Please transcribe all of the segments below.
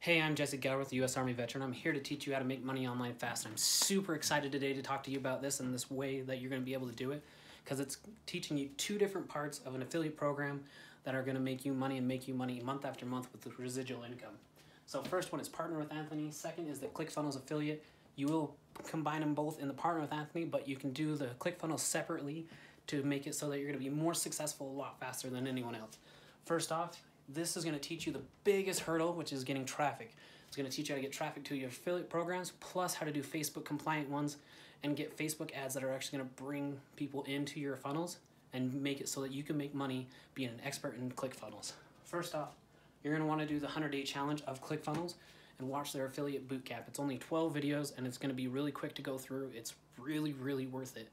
Hey, I'm Jesse Gelworth, a U.S. Army veteran. I'm here to teach you how to make money online fast. I'm super excited today to talk to you about this and this way that you're going to be able to do it, because it's teaching you two different parts of an affiliate program that are going to make you money and make you money month after month with the residual income. So first one is Partner with Anthony. Second is the Clickfunnels affiliate. You will combine them both in the Partner with Anthony, but you can do the Clickfunnels separately to make it so that you're going to be more successful a lot faster than anyone else. First off, this is going to teach you the biggest hurdle, which is getting traffic. It's going to teach you how to get traffic to your affiliate programs, plus how to do Facebook compliant ones and get Facebook ads that are actually going to bring people into your funnels and make it so that you can make money being an expert in ClickFunnels. First off, you're going to want to do the 100-day challenge of ClickFunnels and watch their affiliate bootcamp. It's only 12 videos and it's going to be really quick to go through. It's really, really worth it.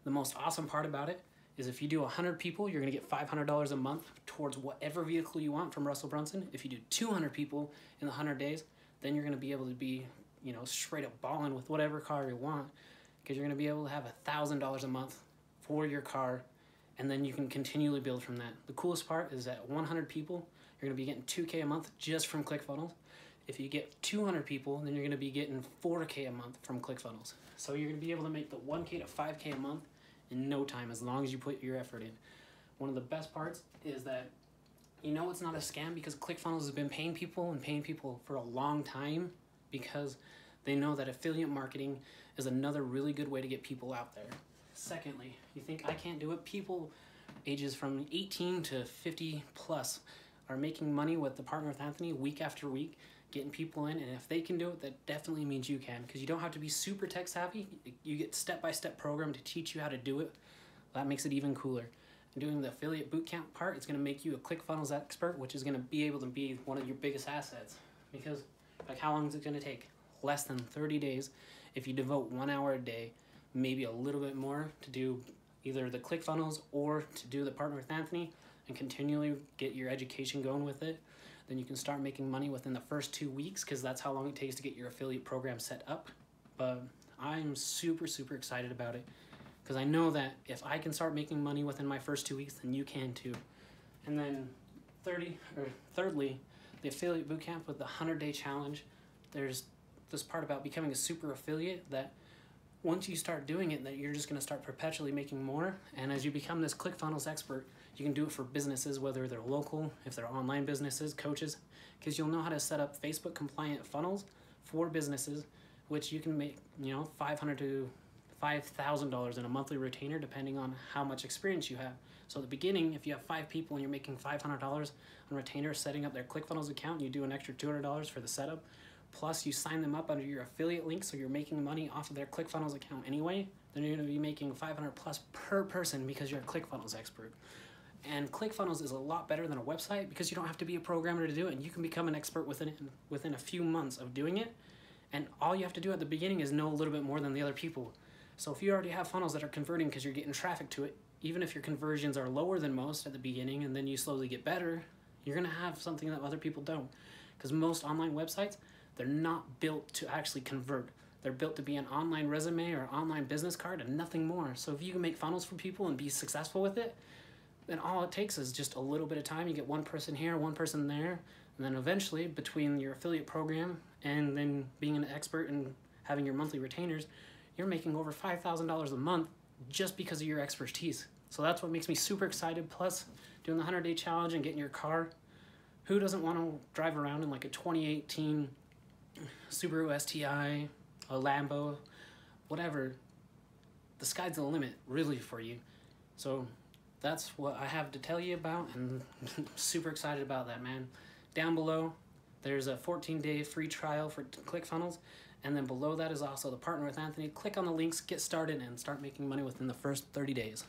The most awesome part about it is if you do 100 people, you're going to get $500 a month towards whatever vehicle you want from Russell Brunson. If you do 200 people in the 100 days, then you're going to be able to be, straight up balling with whatever car you want, because you're going to be able to have $1,000 a month for your car, and then you can continually build from that. The coolest part is that 100 people, you're going to be getting $2K a month just from ClickFunnels. If you get 200 people, then you're going to be getting $4K a month from ClickFunnels. So you're going to be able to make the 1K to 5K a month in no time, as long as you put your effort in. One of the best parts is that it's not a scam, because ClickFunnels has been paying people for a long time, because they know that affiliate marketing is another really good way to get people out there. Secondly, you think I can't do it? People ages from 18 to 50 plus are making money with the Partner with Anthony week after week, getting people in, and if they can do it, that definitely means you can, because you don't have to be super tech savvy. You get step-by-step program to teach you how to do it. That makes it even cooler. And doing the affiliate bootcamp part, it's going to make you a ClickFunnels expert, which is going to be able to be one of your biggest assets, because how long is it going to take? Less than 30 days if you devote 1 hour a day, maybe a little bit more, to do either the ClickFunnels or to do the Partner with Anthony and continually get your education going with it. Then you can start making money within the first 2 weeks, because that's how long it takes to get your affiliate program set up. But I'm super, super excited about it, because I know that if I can start making money within my first 2 weeks, then you can too. And then thirdly, the affiliate bootcamp with the 100-day challenge. There's this part about becoming a super affiliate that once you start doing it, that you're just going to start perpetually making more. And as you become this ClickFunnels expert, you can do it for businesses, whether they're local, if they're online businesses, coaches, because you'll know how to set up Facebook compliant funnels for businesses, which you can make, $500 to $5,000 in a monthly retainer, depending on how much experience you have. So at the beginning, if you have 5 people and you're making $500 on retainer setting up their ClickFunnels account, you do an extra $200 for the setup, plus you sign them up under your affiliate link, so you're making money off of their ClickFunnels account anyway, then you're going to be making $500 plus per person, because you're a ClickFunnels expert. And ClickFunnels is a lot better than a website, because you don't have to be a programmer to do it, and you can become an expert within a few months of doing it. And all you have to do at the beginning is know a little bit more than the other people. So if you already have funnels that are converting because you're getting traffic to it, even if your conversions are lower than most at the beginning and then you slowly get better, you're going to have something that other people don't. Because most online websites, they're not built to actually convert. They're built to be an online resume or online business card and nothing more. So if you can make funnels for people and be successful with it, then all it takes is just a little bit of time. You get one person here, one person there, and then eventually, between your affiliate program and then being an expert and having your monthly retainers, you're making over $5,000 a month just because of your expertise. So that's what makes me super excited. Plus, doing the 100-day challenge and getting your car. Who doesn't want to drive around in like a 2018 Subaru STI, a Lambo, whatever? The sky's the limit, really, for you. So that's what I have to tell you about, and I'm super excited about that, man. Down below, there's a 14-day free trial for ClickFunnels, and then below that is also the Partner with Anthony. Click on the links, get started, and start making money within the first 30 days.